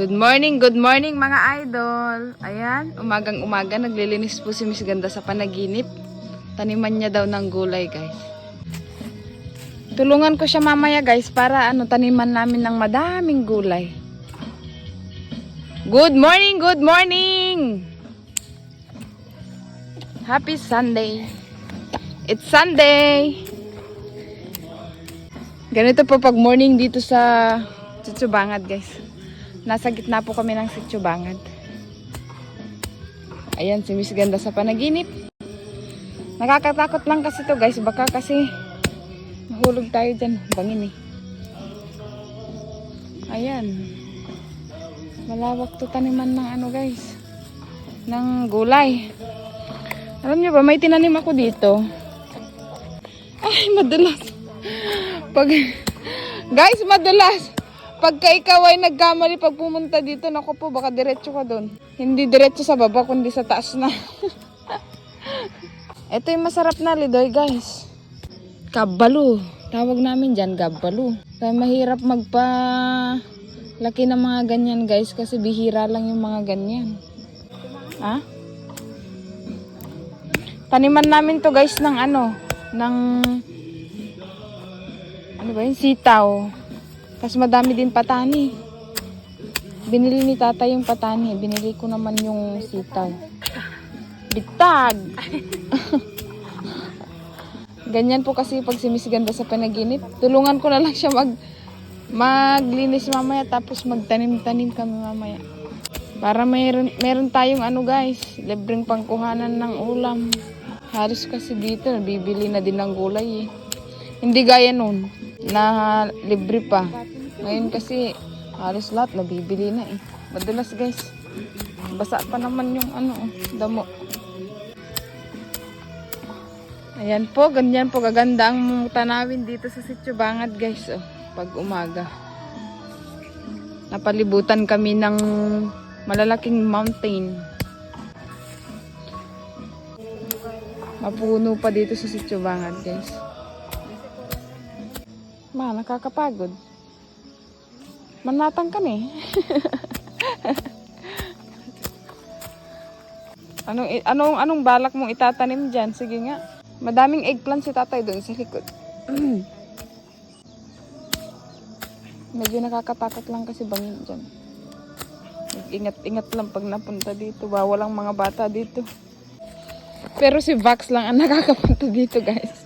Good morning mga idol. Ayan, umagang-umaga naglilinis po si Miss Ganda sa panaginip. Taniman niya daw ng gulay, guys. Tulungan ko siya mamaya, guys, para taniman namin ng madaming gulay. Good morning, good morning. Happy Sunday. It's Sunday. Ganito po pag morning dito sa Tsitsubangad, guys. Nasa gitna po kami ng Tsitsubangad. Ayan, si Miss Ganda sa panaginip. Nakakatakot lang kasi to, guys. Baka kasi mahulog tayo dyan. Bangin eh. Ayan. Malawak to taniman ng guys. Ng gulay. Alam niyo ba, may tinanim ako dito. Ay, madulas. Guys, madulas. Pagka ikaw ay nagkamali pag pumunta dito, naku po, baka diretso ka doon. Hindi diretso sa baba, kundi sa taas na. Ito yung masarap na lidoy, guys. Kabalo. Tawag namin dyan, kabalo. Kaya mahirap magpa-laki ng mga ganyan, guys, kasi bihira lang yung mga ganyan. Ha? Taniman namin to, guys, ng sitaw. Tapos madami din patani. Binili ni tata yung patani. Binili ko naman yung sitaw. Bitag! Ganyan po kasi pag si Miss Ganda sa panaginip. Tulungan ko na lang siya maglinis mamaya. Tapos magtanim-tanim kami mamaya. Para meron tayong guys. Libreng pangkuhanan ng ulam. Halos kasi dito, bibili na din ng gulay eh. Hindi gaya nun, na libre pa. Ngayon kasi, halos lahat nabibili na eh. Madalas guys, basa pa naman yung damo. Ayan po, ganyan po kaganda ang tanawin dito sa Tsitsubangad guys. Oh, pag umaga. Napalibutan kami ng malalaking mountain. Mapuno pa dito sa Tsitsubangad guys. Nakakapagod. Manatang ka eh. Anong balak mong itatanim dyan? Sige nga. Madaming eggplant si tatay doon sa likod. Medyo nakakatakot lang kasi bangin dyan. Ingat-ingat lang pag napunta dito. Bawal ang mga bata dito. Pero si Vax lang ang nakakapunta dito guys.